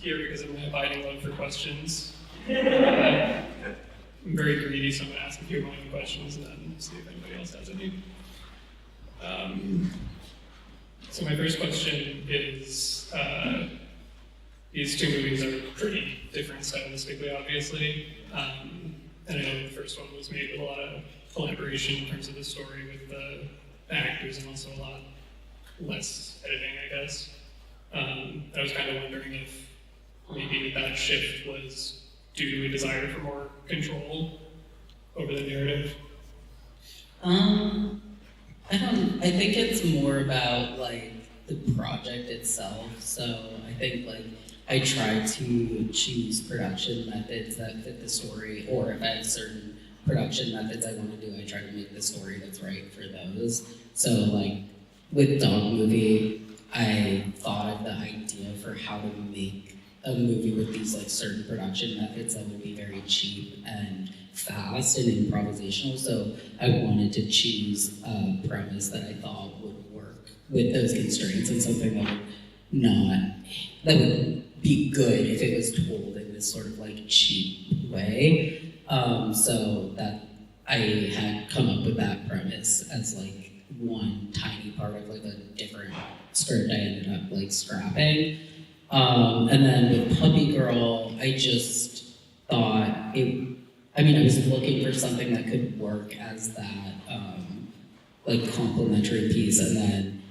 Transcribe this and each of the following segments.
here because of my abiding love for questions. I'm very greedy, so I'm going to ask a few of my own questions and then see if anybody else has any. So my first question is, these two movies are pretty different stylistically, obviously. And I know the first one was made with a lot of collaboration in terms of the story with the actors and also a lot less editing, I guess. I was kind of wondering if maybe that shift was due to a desire for more control over the narrative. I think it's more about like the project itself. So I think like I try to choose production methods that fit the story, or if I have certain production methods I want to do, I try to make the story that's right for those. So like with Dog Movie, I thought of the idea for how to make a movie with these like certain production methods that would be very cheap and fast and improvisational. So I wanted to choose a premise that I thought would work with those constraints and something that would be good if it was told in this sort of like cheap way. So that I had come up with that premise as like one tiny part of like a different script I ended up like scrapping. And then with Puppy Girl, I just thought I was looking for something that could work as that like complementary piece, and then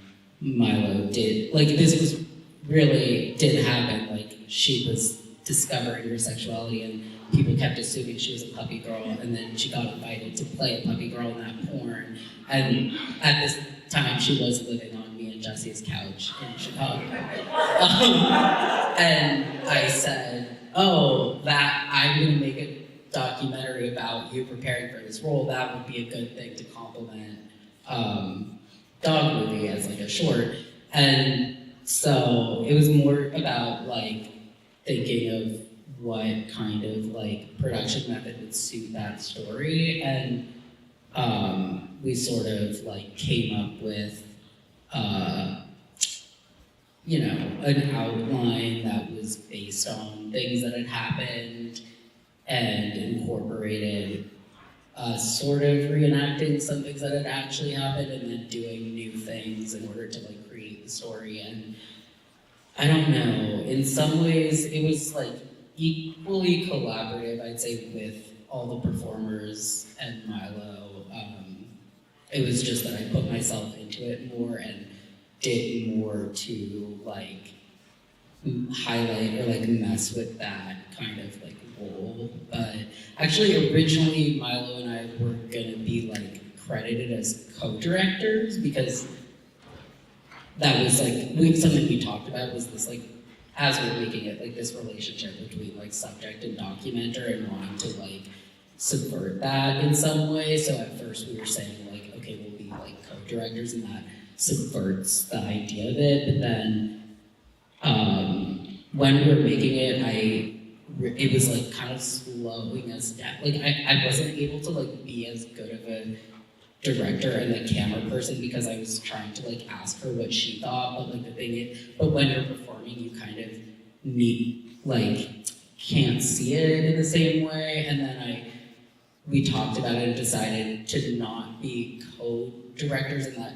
Milo did, like this was really did happen, like she was discovering her sexuality and people kept assuming she was a puppy girl, and then she got invited to play a puppy girl in that porn, and at this time she was living on me and Jesse's couch in Chicago. And I said, I'm gonna make a documentary about you preparing for this role. That would be a good thing to complement Dog Movie as like a short. And so it was more about like thinking of what kind of like production method would suit that story, and we sort of like came up with an outline that was based on things that had happened and incorporated sort of reenacting some things that had actually happened and then doing new things in order to like create the story. And I don't know, in some ways it was like equally collaborative, I'd say, with all the performers and Milo. It was just that I put myself into it more and did more to like highlight or like mess with that kind of like role. But actually originally Milo and I were gonna be like credited as co-directors, because that was like something we talked about, was this like, as we were making it, like this relationship between like subject and documenter and wanting to like subvert that in some way. So at first we were saying like, okay, we'll be like co-directors, and that subverts the idea of it. But then when we were making it, it was like kind of slowing us down. Like I wasn't able to like be as good of a director and the camera person because I was trying to like ask her what she thought. But like the thing is, but when you're performing, you kind of can't see it in the same way. And then we talked about it and decided to not be co-directors, and that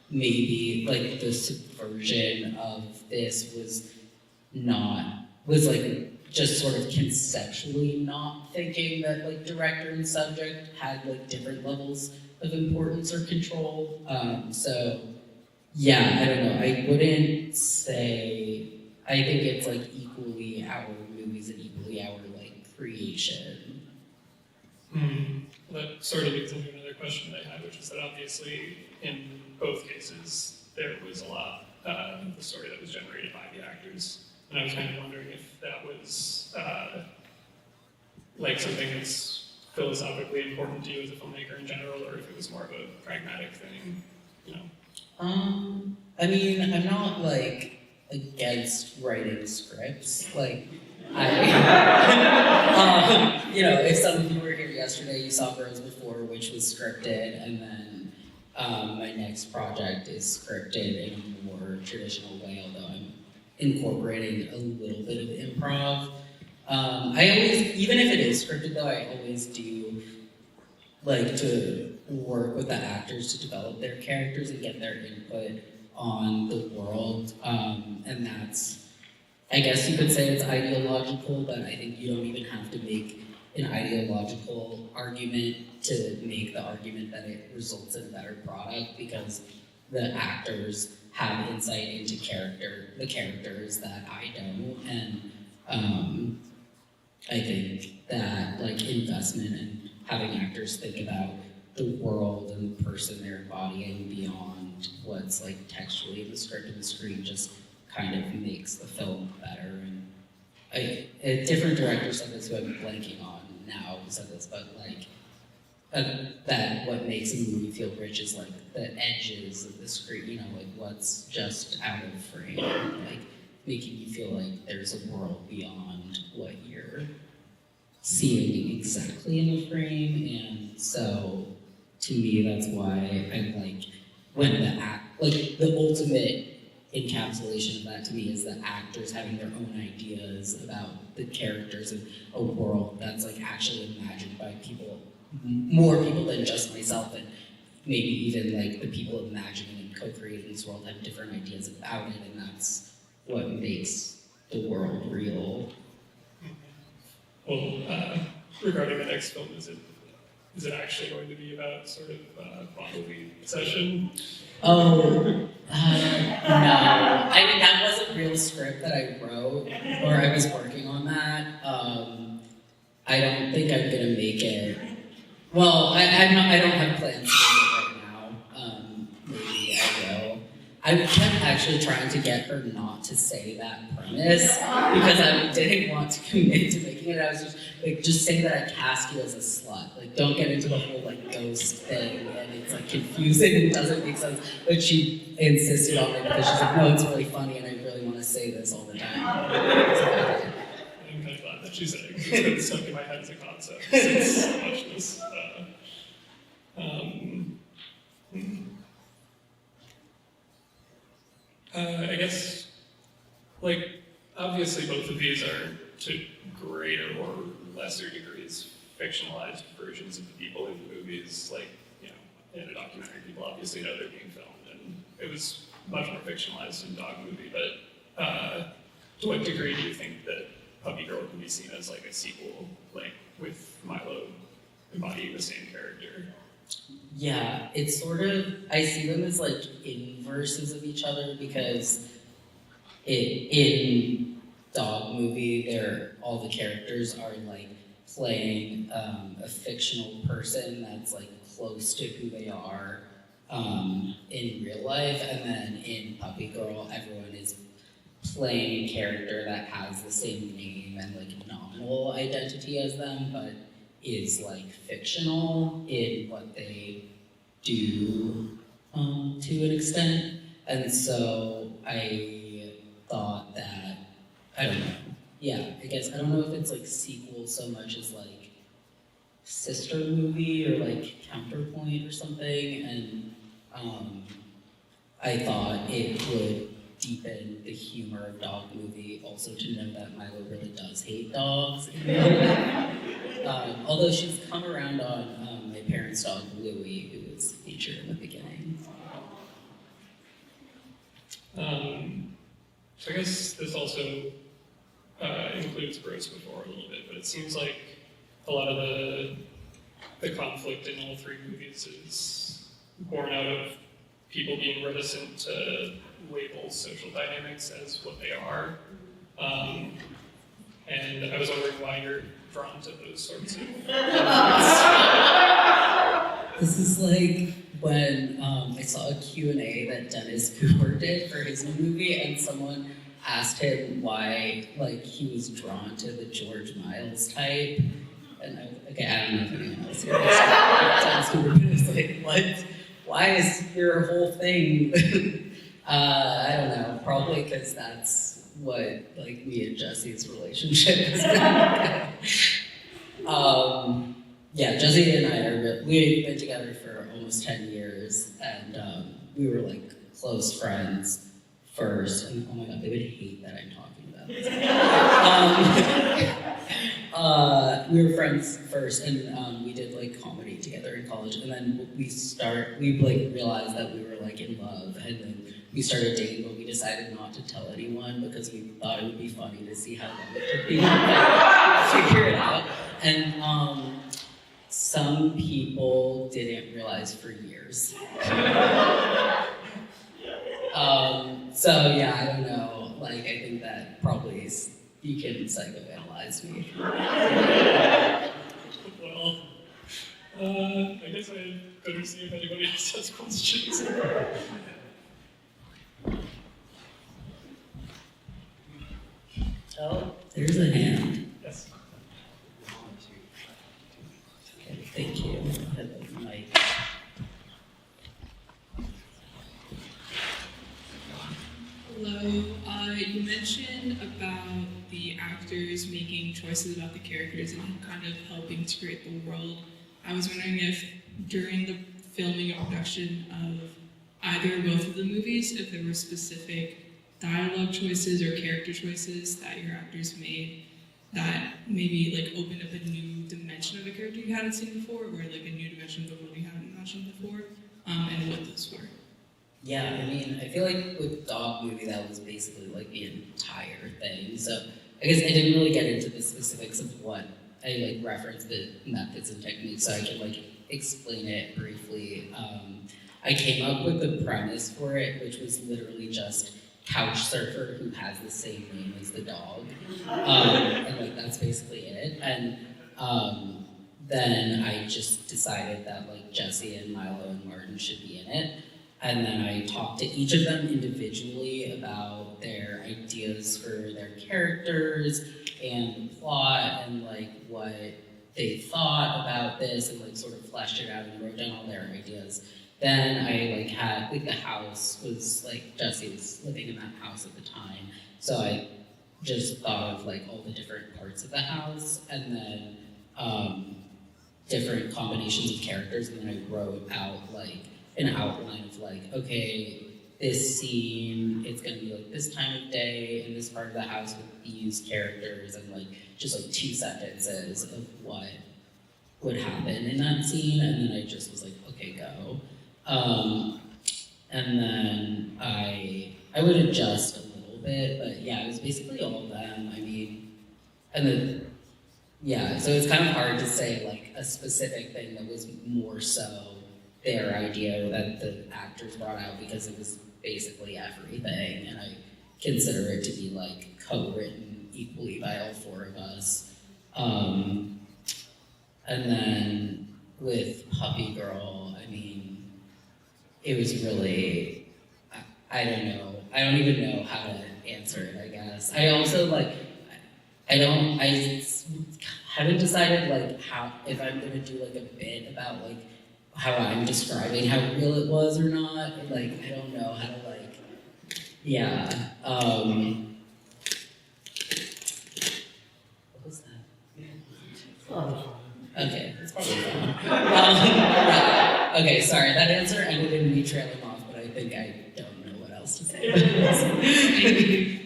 maybe like the subversion of this was like just sort of conceptually not thinking that like director and subject had like different levels of importance or control. So yeah, I don't know. I wouldn't say, I think it's like equally our movies and equally our like creation. That sort of leads into another question that I had, which is that obviously in both cases there was a lot of the story that was generated by the actors. And I was kind of wondering if that was like something that's philosophically important to you as a filmmaker in general, or if it was more of a pragmatic thing, you know? I mean, I'm not like against writing scripts. Like, if some of you were here yesterday, you saw Bros Before, which was scripted, and then my next project is scripted in a more traditional way, although I'm incorporating a little bit of improv improv. I always, even if it is scripted though, I always do like to work with the actors to develop their characters and get their input on the world. And that's, I guess you could say it's ideological, but I think you don't even have to make an ideological argument to make the argument that it results in a better product, because the actors have insight into the characters that I don't, and I think that like investment and having actors think about the world and the person they're embodying beyond what's like textually in the script and the screen just kind of makes the film better. And a different director said this, who I'm blanking on now, who said this, but like that what makes a movie feel rich is like the edges of the screen, you know, like what's just out of frame, like making you feel like there's a world beyond what you're seeing exactly in the frame. And so to me, that's why I like when the ultimate encapsulation of that to me is the actors having their own ideas about the characters of a world that's like actually imagined by people, more people than just myself, and maybe even like the people imagining and co-creating this world have different ideas about it, and that's what makes the world real. Well, regarding the next film, is it actually going to be about sort of bodily possession? Oh, no. I mean, that was a real script that I wrote, or I was working on that. I don't think I'm gonna make it. Well, I don't have plans to make it right now. Maybe I will. I kept actually trying to get her not to say that premise because I didn't want to commit to making it. I was just say that I cast you as a slut. Like, don't get into the whole like ghost thing, and it's like confusing and doesn't make sense. But she insisted on it because she's like, no, it's really funny, and I really want to say this all the time. I'm kind of glad that she's saying it's been stuck in my head as a concept since watching this. I guess, like, obviously both of these are to greater or lesser degrees fictionalized versions of the people in the movies. Like, you know, in a documentary, people obviously know they're being filmed, and it was much more fictionalized in Dog Movie. But to what degree do you think that Puppy Girl can be seen as like a sequel, like with Milo embodying the same character? Yeah, it's sort of, I see them as like inverses of each other, because in Dog Movie, all the characters are like playing a fictional person that's like close to who they are in real life, and then in Puppy Girl, everyone is playing a character that has the same name and like nominal identity as them, but is like fictional in what they do to an extent. And so I thought that, I don't know, yeah, I guess, I don't know if it's like sequel so much as like sister movie or like counterpoint or something, and I thought it would deepen the humor of Dog Movie, also to know that Milo really does hate dogs. Although she's come around on my parents' dog, Louise, who was featured in the beginning. So I guess this also includes Bros Before a little bit, but it seems like a lot of the conflict in all three movies is born out of people being reticent to label social dynamics as what they are. And I was wondering why you're drawn to those sorts of This is like when I saw a Q&A that Dennis Cooper did for his new movie, and someone asked him why like he was drawn to the George Miles type. And I don't know if anyone else here Dennis Cooper was like, what? Why is your whole thing? I don't know, probably because that's what like me and Jesse's relationship has been. Yeah, Jesse and I we've been together for almost 10 years, and we were like close friends first. And oh my god, they would hate that I'm talking about this. friends first, and we did like comedy together in college, and then we like realized that we were like in love, and then we started dating, but we decided not to tell anyone because we thought it would be funny to see how long it took people to figure it out. And some people didn't realize for years. So yeah, I don't know. Like, I think that probably is, you can psychoanalyze me. Well, I guess I better see if anybody else has questions. Oh, there's a hand. Yes. Okay, thank you. I have a mic. Hello. You mentioned about the actors making choices about the characters and kind of helping to create the world. I was wondering if during the filming or production of either or both of the movies, if there were specific dialogue choices or character choices that your actors made that maybe like opened up a new dimension of a character you hadn't seen before, or like a new dimension of the world you hadn't imagined before, and what those were. Yeah, I mean, I feel like with Dog Movie, that was basically like the entire thing. So I guess I didn't really get into the specifics of what I like referenced the methods and techniques, so I can like explain it briefly. I came up with the premise for it, which was literally just couch surfer who has the same name as the dog, and like that's basically it. And then I just decided that like Jesse and Milo and Martin should be in it. And then I talked to each of them individually about their ideas for their characters and the plot and like what they thought about this, and like sort of fleshed it out and wrote down all their ideas. Then I like had like the house was like Jesse was living in that house at the time, so I just thought of like all the different parts of the house and then different combinations of characters, and then I wrote out like an outline of like, okay, this scene, it's gonna be like this time of day in this part of the house with these characters, and like just like 2 sentences of what would happen in that scene, and then I just was like, okay, go. And then I would adjust a little bit, but yeah, it was basically all of them. I mean, and then, yeah, so it's kind of hard to say like a specific thing that was more so their idea that the actors brought out, because it was basically everything, and I consider it to be like co-written equally by all 4 of us. And then with Puppy Girl, I mean, it was really, I don't know, I don't even know how to answer it, I guess. I also like, I haven't decided like how, if I'm gonna do like a bit about like how I'm describing how real it was or not. Like, I don't know how to like, yeah. What was that? Okay, that's probably fine. Yeah. Okay, sorry, that answer ended in me trailing off, but I think I don't know what else to say about this.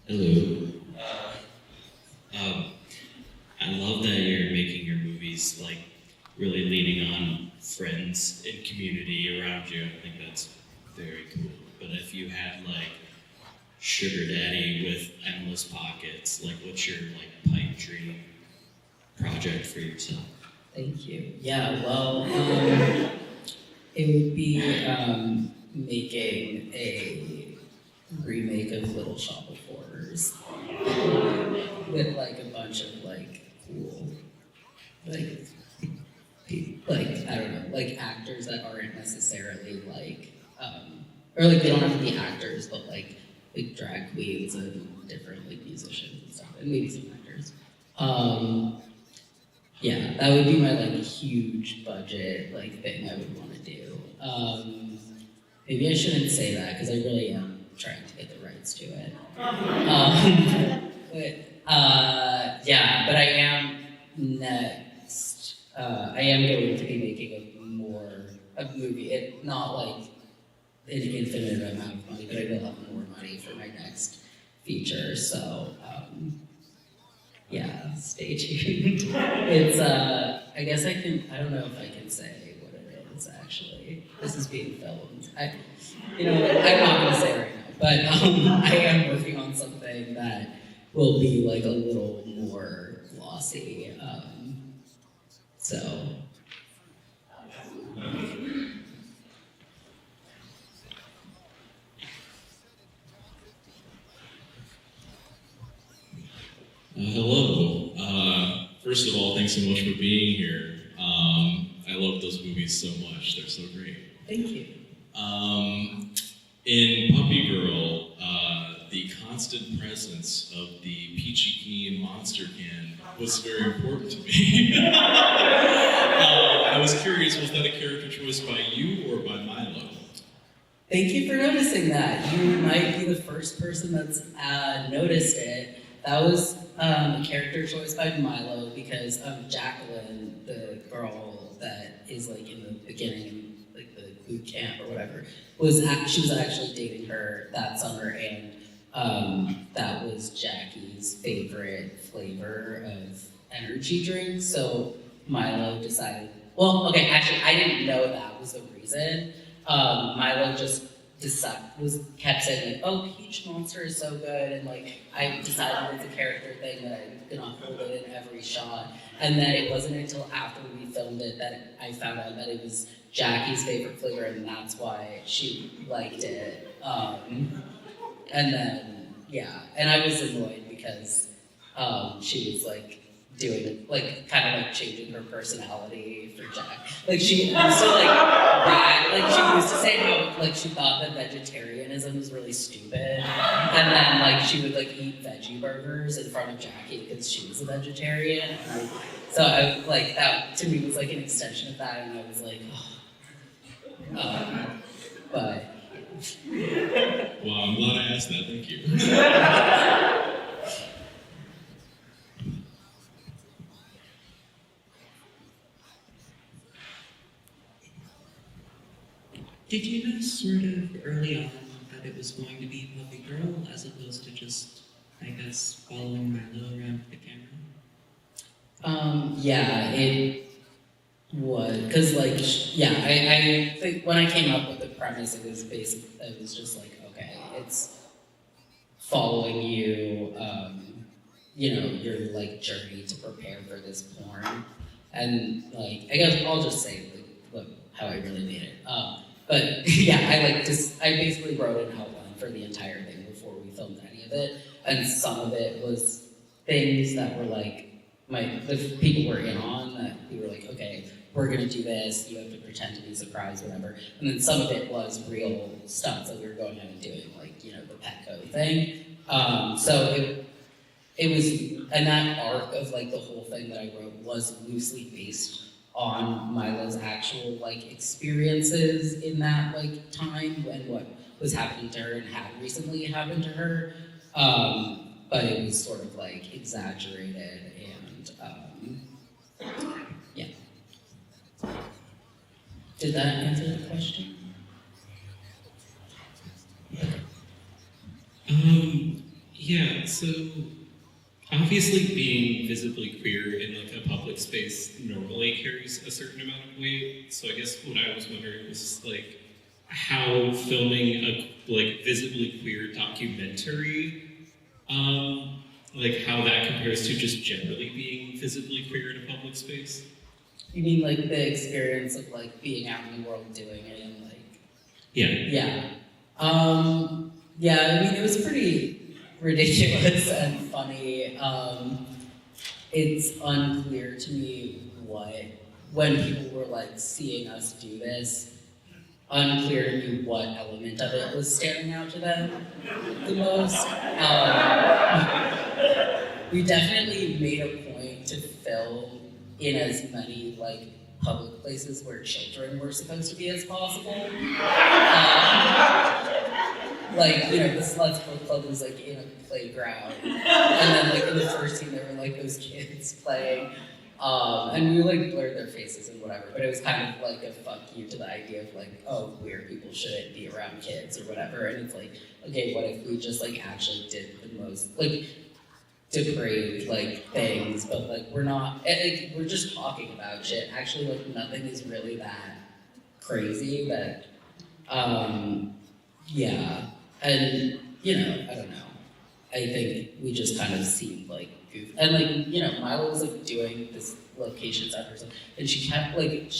Hello. I love that you're making your movies like really leaning on friends and community around you. I think that's very cool. But if you had like Sugar Daddy with endless pockets, like what's your like pipe dream project for yourself? Thank you. Yeah, well, it would be making a remake of Little Shop of Horrors with like a bunch of like cool, like I don't know, like actors that aren't necessarily like, or like they don't have to be actors, but like drag queens and different like musicians and stuff, and maybe some actors. Yeah, that would be my like huge budget like thing I would want to do. Maybe I shouldn't say that because I really am trying to get the rights to it. But I am next. I am going to be making a movie. It not like an infinite amount of money, but I will have more money for my next feature. So yeah, stay tuned. It's I guess I don't know if I can say what it is actually. This is being filmed. I'm not gonna say right now, but I am working on something that will be like a little more glossy. So. Hello. First of all, thanks so much for being here. I love those movies so much. They're so great. Thank you. In Puppy Girl, the constant presence of the Peachy Keen monster can was very important to me. I was curious, was that a character choice by you or by Milo? Thank you for noticing that. You might be the first person that's noticed it. That was a character choice by Milo because Jacqueline, the girl that is like in the beginning, like the boot camp or whatever, she was actually dating her that summer, and that was Jackie's favorite flavor of energy drink. So Milo decided. Well, okay, actually, I didn't know that was the reason. Milo just kept saying like, "Oh, Peach Monster is so good," and like I decided it's a character thing that I'm gonna hold it in every shot. And then it wasn't until after we filmed it that I found out that it was Jackie's favorite flavor, and that's why she liked it. And then and I was annoyed because she was like doing like kind of like changing her personality for Jack. Like she used to like brag, like she used to say how like she thought that vegetarianism was really stupid, and then like she would like eat veggie burgers in front of Jackie because she was a vegetarian. So I like that to me was like an extension of that, and I was like, but. Well, I'm glad I asked that. Thank you. Did you know sort of early on that it was going to be Puppy Girl as opposed to just, I guess, following Milo around with the camera? Yeah, it was, because like, I think when I came up with the premise, it was just like, okay, it's following you, your like journey to prepare for this porn. And like, I guess I'll just say like, how I really made it. But yeah, I basically wrote an outline for the entire thing before we filmed any of it, and some of it was things that were like the people were in on that we were like, okay, we're gonna do this. You have to pretend to be surprised, whatever. And then some of it was real stunts that we were going out and doing, like the Petco thing. So it was, and that arc of like the whole thing that I wrote was loosely based on Milo's actual like experiences in that like time and what was happening to her and had recently happened to her, but it was sort of like exaggerated and yeah. Did that answer the question? Yeah, so obviously being visibly queer in like a public space normally carries a certain amount of weight. So I guess what I was wondering was like how filming a like visibly queer documentary, like how that compares to just generally being visibly queer in a public space. You mean like the experience of like being out in the world doing it and like Yeah. Yeah. Yeah, I mean it was pretty ridiculous and funny. It's unclear to me when people were like seeing us do this, unclear to me what element of it was staring out to them the most. We definitely made a point to film in as many like public places where children were supposed to be as possible. Like, the Sluts Book Club was like in a playground. And then like in the first scene there were like those kids playing And we like blurred their faces and whatever, but it was kind of like a fuck you to the idea of like, oh, queer people shouldn't be around kids or whatever. And it's like, okay, what if we just like actually did the most like depraved like things, but like we're not, like, we're just talking about shit. Actually, like nothing is really that crazy. That, yeah, and you know, I don't know. I think we just kind of seemed like goof. And like, you know, Milo was like doing this location stuff or something, and she kept like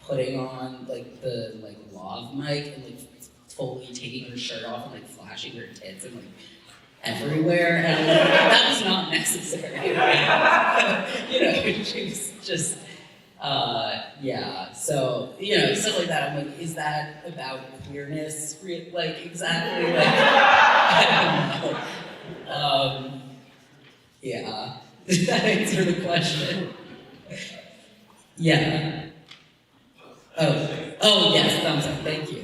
putting on like the like lav mic and like fully taking her shirt off and like flashing her tits and like everywhere, and I was like, that was not necessary. You know, she was just yeah, so, you know, stuff like that. I'm like, is that about queerness? Like, exactly, like, I don't know. Yeah. Did that answer the question? Yeah. Oh, yes, thumbs up, thank you.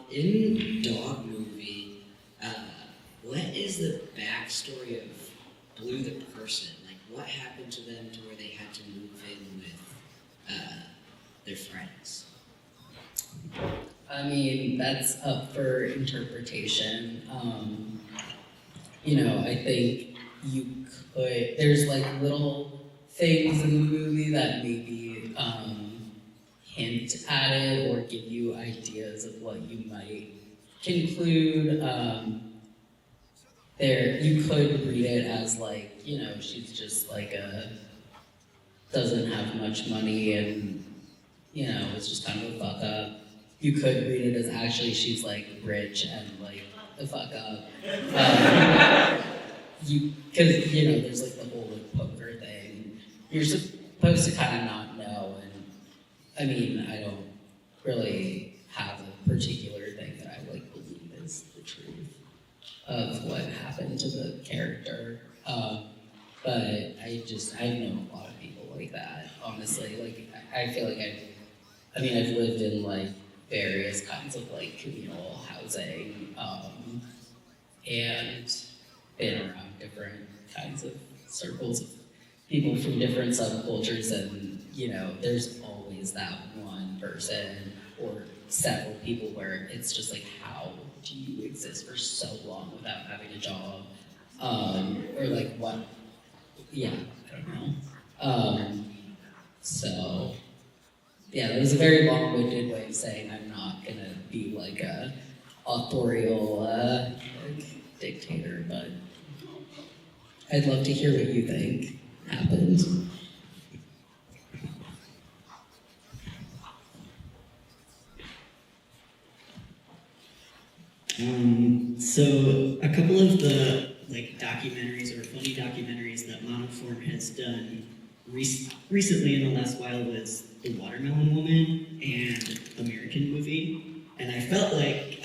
In Dog Movie, what is the backstory of Blue the person? Like, what happened to them to where they had to move in with their friends? I mean, that's up for interpretation. You know, I think you could, there's like little things in the movie that maybe hint at it or give you ideas of what you might conclude. There, you could read it as like, you know, she's just like doesn't have much money and, you know, it's just kind of a fuck up. You could read it as actually she's like rich and like the fuck up. Because, you know, there's like the whole like poker thing. You're supposed to kind of not know, and I mean, I don't really have a particular thing that I like believe is the truth of what happened to the character. But I've known a lot of people like that, honestly. Like, I feel like I've lived in like various kinds of like communal housing, and been around different kinds of circles of people from different subcultures, and you know, there's always that one person or several people where it's just like, how do you exist for so long without having a job? Or like what? Yeah, I don't know. So yeah, that was a very long-winded way of saying I'm not gonna be like a authorial like dictator, but I'd love to hear what you think happened. So a couple of the like documentaries or funny documentaries that Monoform has done recently in the last while was The Watermelon Woman and American Movie, and I felt like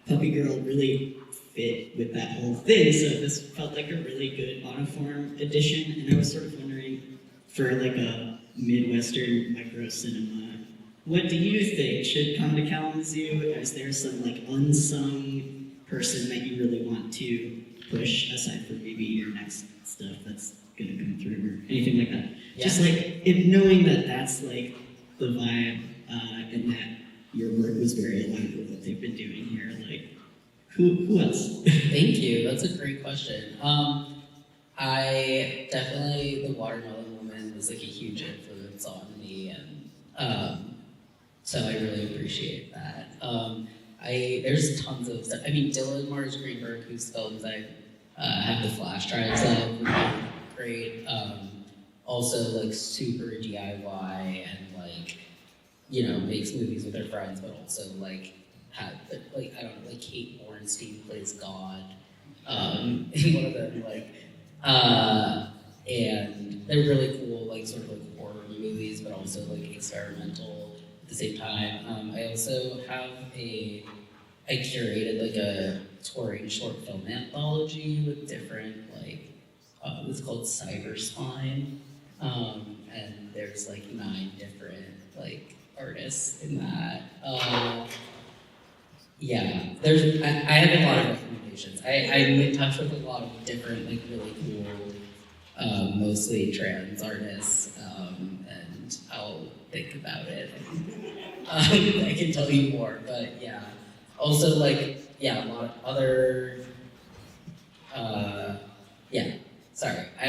Puppy Girl really fit with that whole thing, so this felt like a really good Monoform edition, and I was sort of wondering, for like a Midwestern micro cinema, what do you think should come to Kalamazoo? Is there some like unsung person that you really want to push, aside from maybe your next stuff that's gonna come through or anything like that? Yeah. Just like knowing that that's like the vibe, and that your work was very aligned with what they've been doing here. Like, who else? Thank you. That's a great question. I definitely, The Watermelon Woman was like a huge influence on me, and so I really appreciate that. There's tons of stuff. I mean, Dylan Mars Greenberg, whose films I have the flash drives of, were great. Also, like super DIY and like, you know, makes movies with their friends, but also like like I don't know, like Kate Bornstein plays God in one of them, like, and they're really cool, like sort of like horror movies, but also like experimental at the same time. I also have I curated like a touring short film anthology with different like, it's called Cyberspine, and there's like 9 different like artists in that. yeah, I have a lot of recommendations. I'm in touch with a lot of different, like, really cool, mostly trans artists, and I'll think about it. I can tell you more, but yeah. Also, like, yeah, a lot of other, yeah. Sorry, I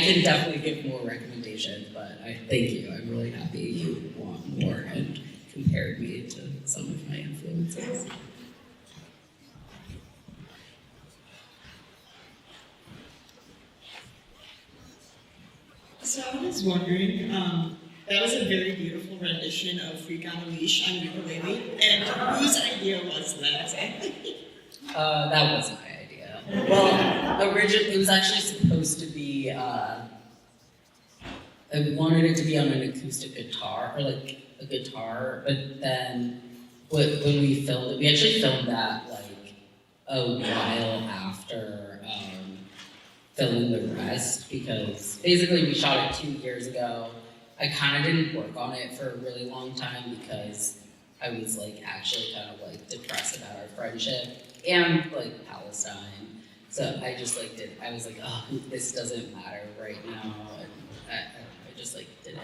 can definitely give more recommendations, but thank you. I'm really happy you want more and compared me to some of my influences. So I was wondering, that was a very beautiful rendition of Freak on a Leash on ukulele, and whose idea was that? That wasn't my idea. Well, originally, it was actually supposed to be, I wanted it to be on an acoustic guitar, or like a guitar, but then when we filmed it, we actually filmed that like a while after filming the rest, because basically we shot it 2 years ago. I kind of didn't work on it for a really long time because I was like actually kind of like depressed about our friendship and like Palestine. So I just like I was like, oh, this doesn't matter right now, and I just like didn't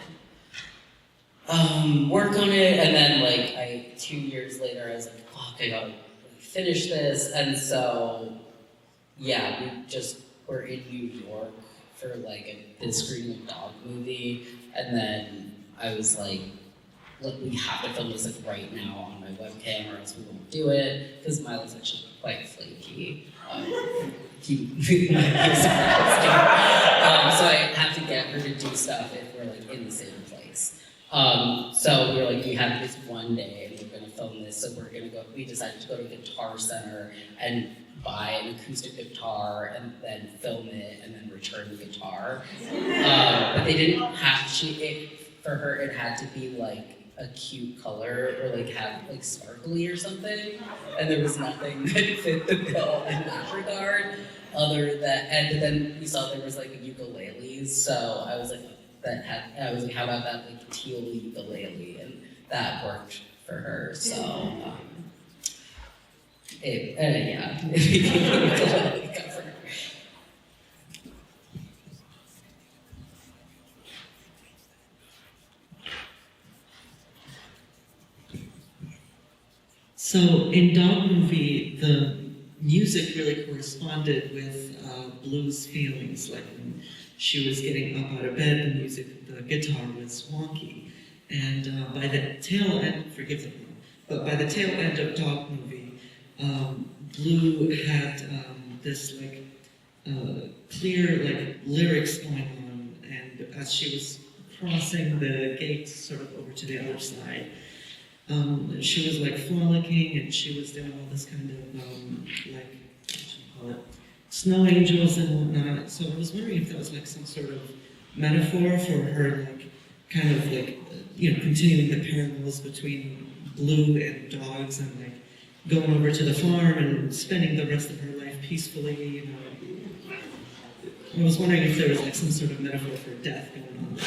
work on it. And then like 2 years later, I was like, fuck, I gotta finish this. And so yeah, we just were in New York for like the screening of Dog movie, and then I was like, look, we have to film this like right now on my webcam or else we won't do it, because Milo's actually quite flaky. He might be surprised. So I have to get her to do stuff if we're like in the same place. So we were like, we have this one day and we're gonna film this, so we decided to go to Guitar Center and buy an acoustic guitar and then film it and then return the guitar. But they didn't have, for her it had to be like a cute color or like have like sparkly or something, and there was nothing that fit the bill in that regard other than, and then we saw there was like ukuleles, so I was like, how about that like teal ukulele, and that worked for her, so yeah, it became a ukulele cover. So in Dog Movie, the music really corresponded with Blue's feelings. Like when she was getting up out of bed, the guitar was wonky. And by the tail end, forgive the pun, but by the tail end of Dog Movie, Blue had this like clear like lyrics going on, and as she was crossing the gate sort of over to the other side, she was like frolicking, and she was doing all this kind of like, what should you call it, snow angels and whatnot. So I was wondering if that was like some sort of metaphor for her, like kind of like continuing the parallels between Blue and dogs, and like going over to the farm and spending the rest of her life peacefully. I was wondering if there was like some sort of metaphor for death going on there.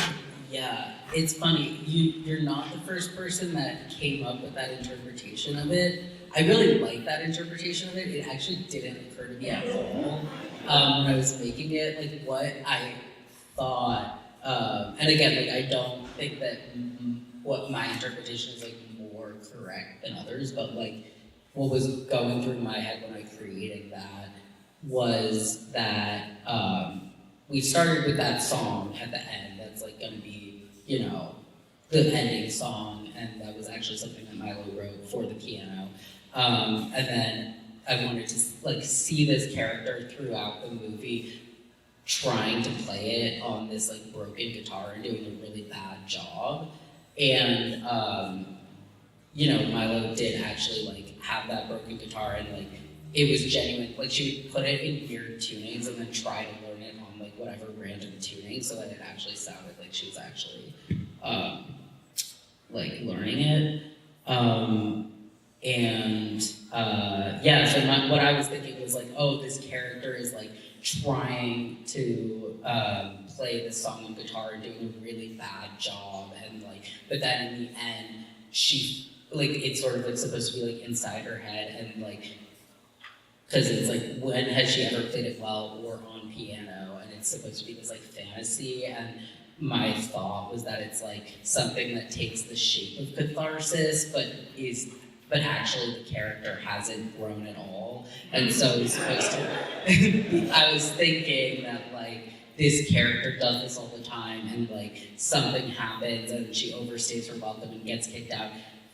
Yeah, it's funny. You're not the first person that came up with that interpretation of it. I really like that interpretation of it. It actually didn't occur to me at all when I was making it. Like what I thought, and again, like I don't think that what my interpretation is like more correct than others, but like what was going through my head when I created that was that we started with that song at the end. That's like going to be, the ending song, and that was actually something that Milo wrote for the piano. And then I wanted to like see this character throughout the movie trying to play it on this like broken guitar and doing a really bad job. And Milo did actually like have that broken guitar, and like it was genuine. Like she would put it in weird tunings and then try to learn it on like whatever random tuning so that it actually sounded like she was actually like learning it. So what I was thinking was like, oh, this character is like trying to play this song on guitar and doing a really bad job, and like, but then in the end, she like it's sort of like supposed to be like inside her head and like, because it's like when has she ever played it well or on piano, and it's supposed to be this like fantasy, and my thought was that it's like something that takes the shape of catharsis, but actually the character hasn't grown at all. And so it's supposed to, I was thinking that like this character does this all the time and like something happens and she overstays her welcome and gets kicked out,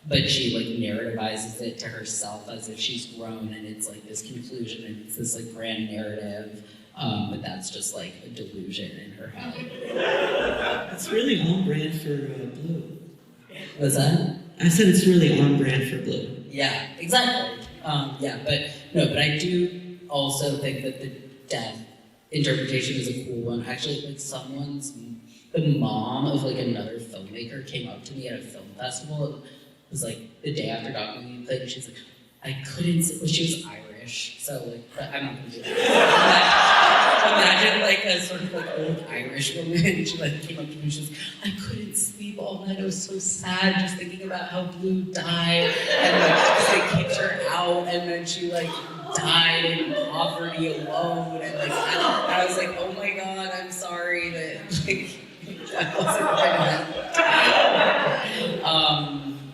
but she like narrativizes it to herself as if she's grown, and it's like this conclusion and it's this like grand narrative, but that's just like a delusion in her head. It's really on brand for Blue. What's that? I said it's really on brand for Blue. Yeah, exactly. But I do also think that the death interpretation is a cool one. Actually, like the mom of like another filmmaker came up to me at a film festival. It was like the day after Doc Movie played, and she's like, I couldn't sit, well, she was Irish, so like, but I'm not gonna do that. Imagine like a sort of like old Irish woman, and she like came up to me and she was like, I couldn't sleep all night, I was so sad just thinking about how Blue died, and like they kicked her out, and then she like died in poverty alone, and like I was like, oh my god, I'm sorry that like that wasn't right.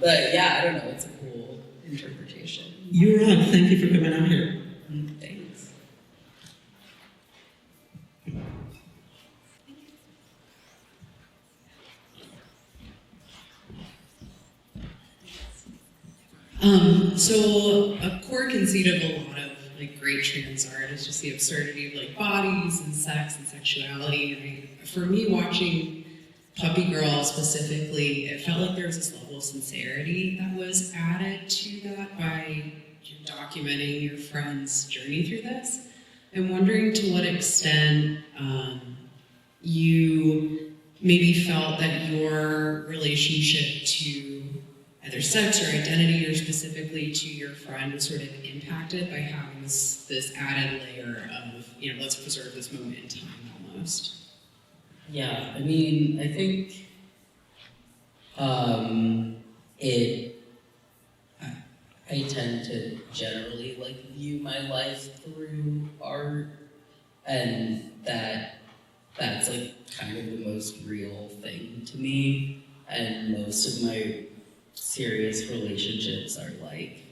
But yeah, I don't know, it's a cool interpretation. You're on. Thank you for coming out here. Thanks. So a core conceit of a lot of like great trans art is just the absurdity of like bodies and sex and sexuality. And for me, watching Puppygirl specifically, it felt like there was this level of sincerity that was added to that by documenting your friend's journey through this. I'm wondering to what extent you maybe felt that your relationship to either sex or identity or specifically to your friend was sort of impacted by having this added layer of, let's preserve this moment in time almost. Yeah, I mean, I think I tend to generally like view my life through art, and that's like kind of the most real thing to me, and most of my serious relationships are like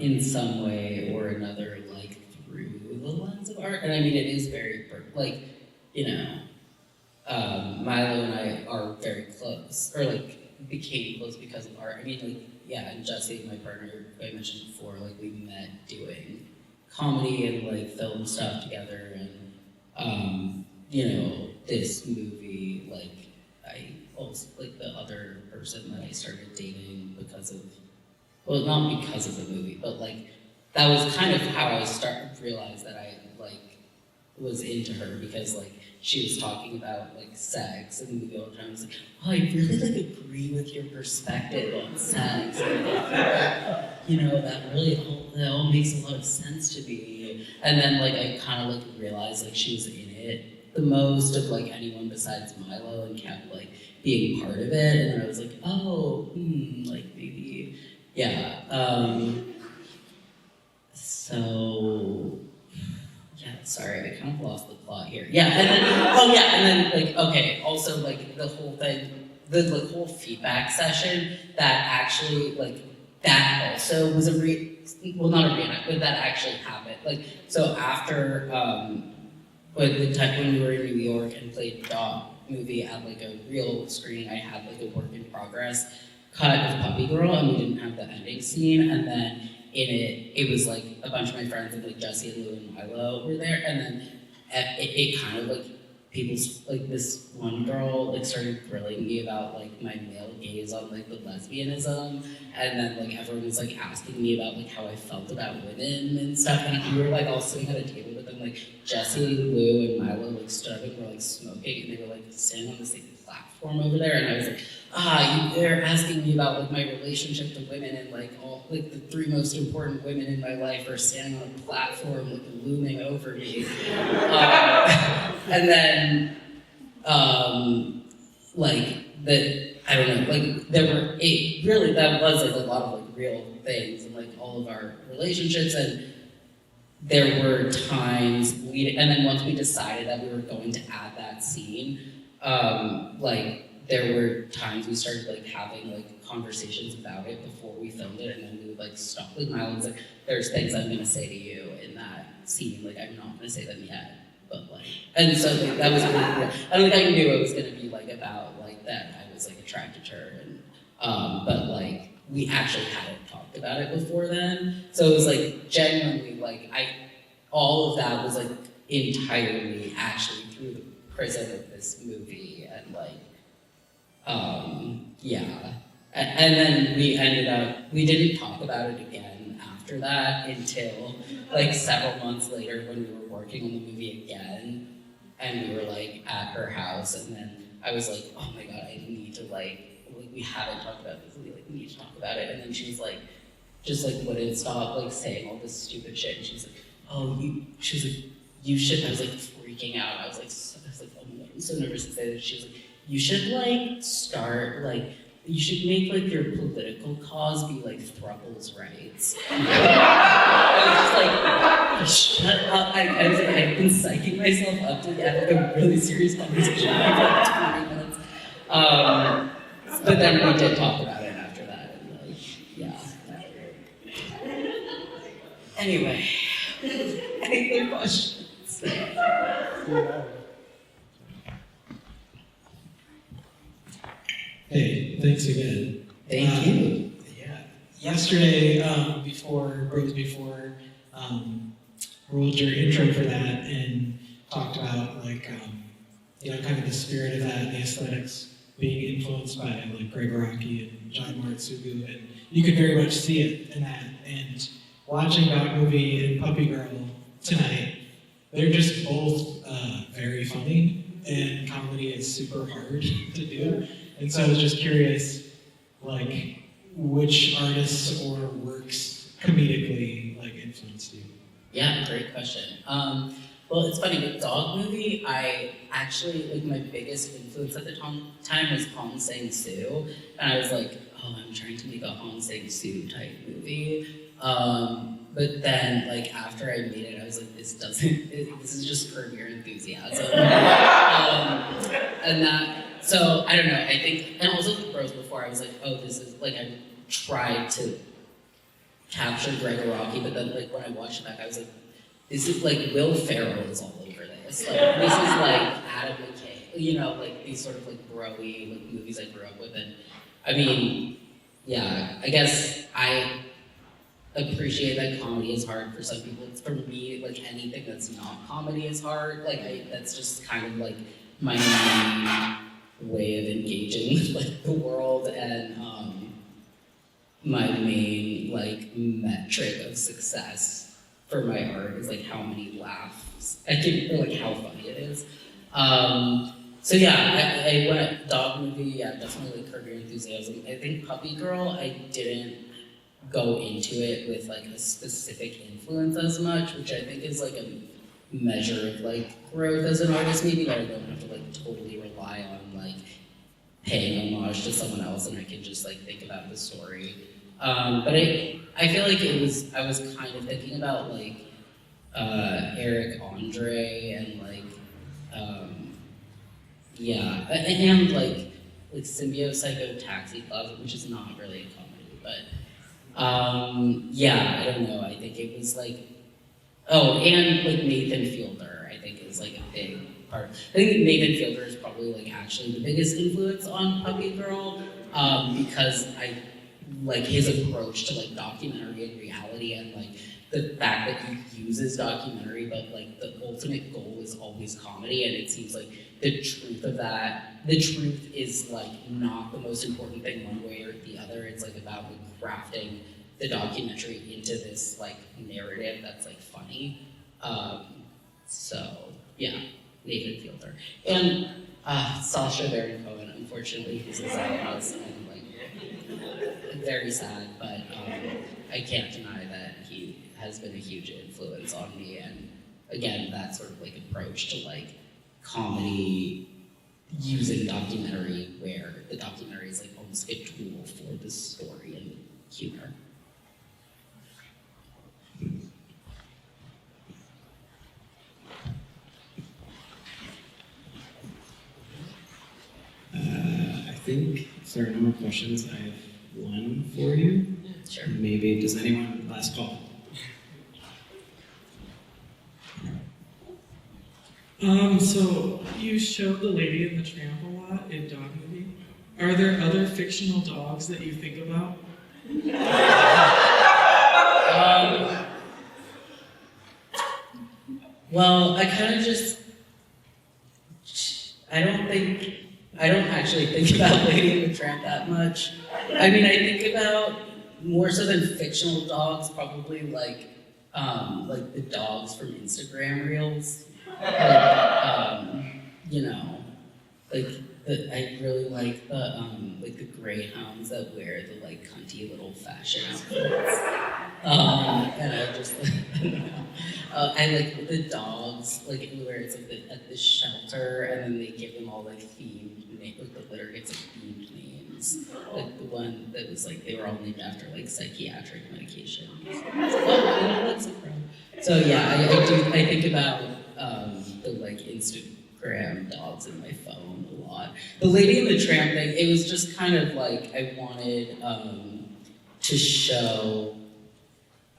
in some way or another like through the lens of art. And I mean, it is very like, Milo and I are very close, or like became close because of art. I mean, like, yeah, and Jesse, my partner, I mentioned before, like we met doing comedy and like film stuff together, and this movie, like I also like the other person that I started dating because of, well, not because of the movie, but like that was kind of how I realized that I like was into her, because like she was talking about like sex in the movie all the time. I was like, oh, I really like agree with your perspective on sex. And that all makes a lot of sense to me. And then like I kind of like realized like she was in it the most of like anyone besides Milo, and kept like being part of it. And then I was like, oh, like maybe, yeah. Sorry, I kind of lost the plot here. Yeah, and then like, okay, also like the whole thing, the like whole feedback session, that actually like, that also was not a reenact, but that actually happened. Like, so after, when we were in New York and played Dog Movie at like a real screening, I had like a work in progress cut of Puppygirl, and we didn't have the ending scene, and then in it was like a bunch of my friends, and like Jesse and Lou and Milo were there, and then it kind of like like this one girl like started grilling me about like my male gaze on like the lesbianism, and then like everyone was like asking me about like how I felt about women and stuff, and we were like all sitting at a table with them, like Jesse, Lou, and Milo like stood up and were like smoking, and they were like standing on this like platform over there, and I was like, they're asking me about like my relationship to women, and like all like the three most important women in my life are standing on a platform like looming over me. And then like I don't know, like that was like a lot of like real things and like all of our relationships, and there were times and then once we decided that we were going to add that scene, like there were times we started like having like conversations about it before we filmed it, and then we would like stop. Like Milo was like, "There's things I'm gonna say to you in that scene. Like I'm not gonna say them yet, but like." And so like, that was really cool. And like I knew it was gonna be like about like that I was like attracted to her, and but like we actually hadn't talked about it before then. So it was like genuinely like all of that was like entirely actually through the prism of this movie, and like. Yeah. And then we didn't talk about it again after that until like several months later when we were working on the movie again, and we were like at her house, and then I was like, oh my god, I need to like we haven't talked about this, we need to talk about it, and then she was like, just like wouldn't stop like saying all this stupid shit, and she's like, she was like, you should, I was like freaking out, I was like, oh my god, I'm so nervous to say this, she was like, you should like start like, you should make like your political cause be like throuples rights. I was just like, shut up. I was like, I've been psyching myself up to have like a really serious conversation for like 20 minutes. But then we did talk about it after that, and like, yeah. Anyway, any other questions? Hey, thanks again. Thank you. Yeah. Yesterday, before rolled your intro for that and talked about like, kind of the spirit of that and the aesthetics being influenced by like Greg Araki and John Mortsugu, and you could very much see it in that. And watching Dog Movie and Puppy Girl tonight, they're just both very funny, and comedy is super hard to do. And so I was just curious, like, which artists or works comedically like influenced you? Yeah, great question. Well, it's funny, with Dog Movie, I actually, like, my biggest influence at the time was Hong Sang-soo, and I was like, oh, I'm trying to make a Hong Sang-soo type movie. But then, like, after I made it, I was like, this is just Curb Your Enthusiasm. And that, so, I don't know, I think, and also with Bros Before, I was like, oh, this is, like, I tried to capture Greg Araki, but then, like, when I watched it back, I was like, this is, like, Will Ferrell is all over this. Like, this is, like, Adam McKay, you know, like, these sort of, like, bro-y, like, movies I grew up with, and, I mean, yeah, I guess I appreciate that comedy is hard for some people. For me, like, anything that's not comedy is hard. Like, that's just kind of, like, my main way of engaging with, like, the world, and, my main, like, metric of success for my art is, like, how many laughs I get, or, like, how funny it is. So yeah, I went Dog Movie, yeah, definitely like Curb Your Enthusiasm. I think Puppy Girl, I didn't go into it with like a specific influence as much, which I think is like a measure of like growth as an artist, maybe that I don't have to like totally rely on like paying homage to someone else, and I can just like think about the story. But I feel like I was kind of thinking about like Eric Andre and like yeah, and like Symbiote Psycho Taxi Club, which is not really a comedy, but yeah, I don't know. I think it was like, oh, and like Nathan Fielder, I think is like a big part. I think Nathan Fielder is probably like actually the biggest influence on Puppy Girl, because I like his approach to like documentary and reality, and like the fact that he uses documentary, but like the ultimate goal is always comedy, and it seems like the truth is like not the most important thing one way or the other. It's like about like crafting the documentary into this like narrative that's like funny. So yeah, Nathan Fielder. And Sacha Baron Cohen, unfortunately, he's a Zionist, and like very sad, but I can't deny that he has been a huge influence on me, and again, that sort of like approach to like comedy using documentary where the documentary is like almost a tool for the story and humor. I think if there are no more questions, I have one for you. Sure. Maybe, does anyone, last call? So you showed the Lady and the Tramp a lot in Dog Movie. Are there other fictional dogs that you think about? Well, I kind of just, I don't actually think about Lady and the Tramp that much. I mean, I think about more so than fictional dogs, probably like the dogs from Instagram Reels. You know, I really like the greyhounds that wear the like cunty little fashion outfits. And I just I don't know. I like the dogs, like where it's like at the shelter, and then they give them all like themed names. Like the litter gets like themed names. Like the one that was like they were all named after like psychiatric medications. So yeah, I think about the like Instagram dogs in my phone a lot. The Lady and the Tramp thing, it was just kind of like I wanted to show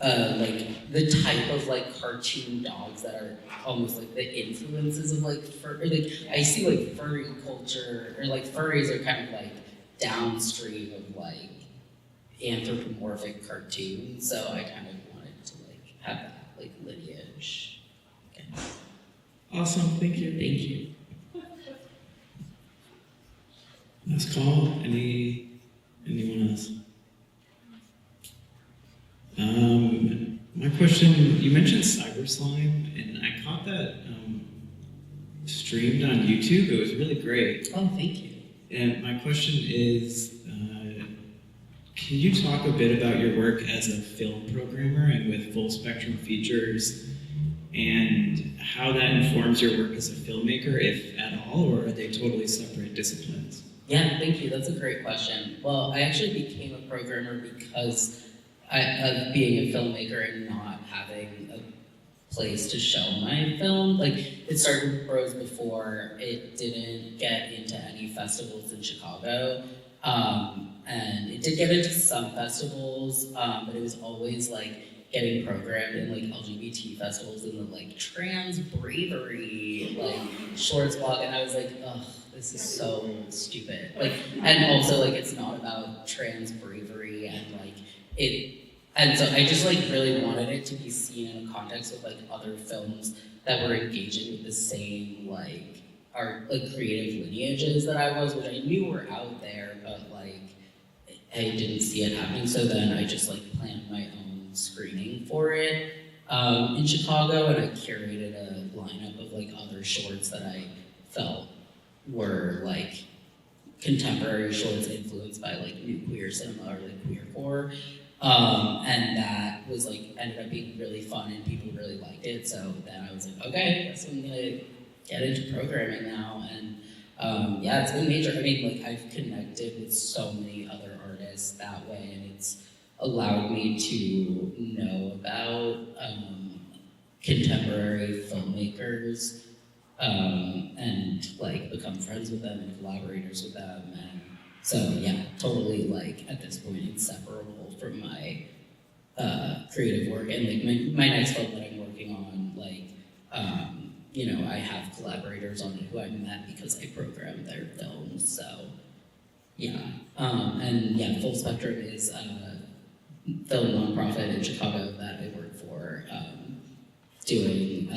like the type of like cartoon dogs that are almost like the influences of like fur. Or, like I see like furry culture, or like furries are kind of like downstream of like anthropomorphic cartoons. So I kind of wanted to like have that like lineage. Okay. Awesome, thank you. Thank you. Last call. Anyone else? My question, you mentioned Cyber Slime, and I caught that streamed on YouTube. It was really great. Oh, thank you. And my question is, can you talk a bit about your work as a film programmer and with full spectrum features, and how that informs your work as a filmmaker, if at all, or are they totally separate disciplines? Yeah, thank you. That's a great question. Well, I actually became a programmer because of being a filmmaker and not having a place to show my film. Like, it started with Bros before. It didn't get into any festivals in Chicago. And it did get into some festivals, but it was always like getting programmed in like LGBT festivals in the like trans bravery like shorts blog, and I was like, ugh, this is so stupid. Like, and also like it's not about trans bravery and like it. And so I just like really wanted it to be seen in a context with like other films that were engaging with the same like art, like creative lineages that I was, which I knew were out there, but like I didn't see it happening. So then I just like planned my own screening for it in Chicago, and I curated a lineup of like other shorts that I felt were like contemporary shorts influenced by like new queer cinema or like queercore. And that was like ended up being really fun and people really liked it. So then I was like, okay, I guess I'm gonna get into programming now. And yeah, it's been major. I mean, like I've connected with so many other artists that way, and it's allowed me to know about contemporary filmmakers and like become friends with them and collaborators with them. And so yeah, totally like at this point inseparable from my creative work. And like my next film that I'm working on, like you know, I have collaborators on it who I met because I programmed their films. So yeah, and yeah, Full Spectrum is a film nonprofit in Chicago that I work for, doing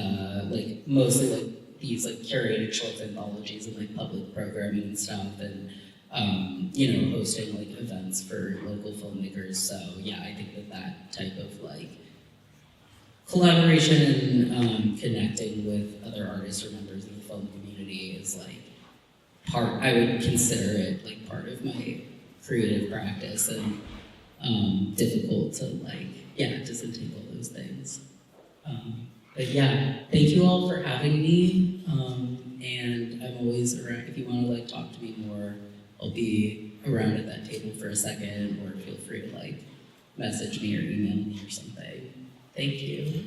like mostly like these like curated short anthologies and like public programming and stuff, and you know, hosting like events for local filmmakers. So yeah, I think that that type of like collaboration and connecting with other artists or members of the film community is like part, I would consider it like part of my creative practice, and difficult to like, yeah, disentangle those things. But yeah, thank you all for having me, and I'm always around if you want to like like talk to me more, I'll be around at that table for a second, or feel free to like message me or email me or something. Thank you.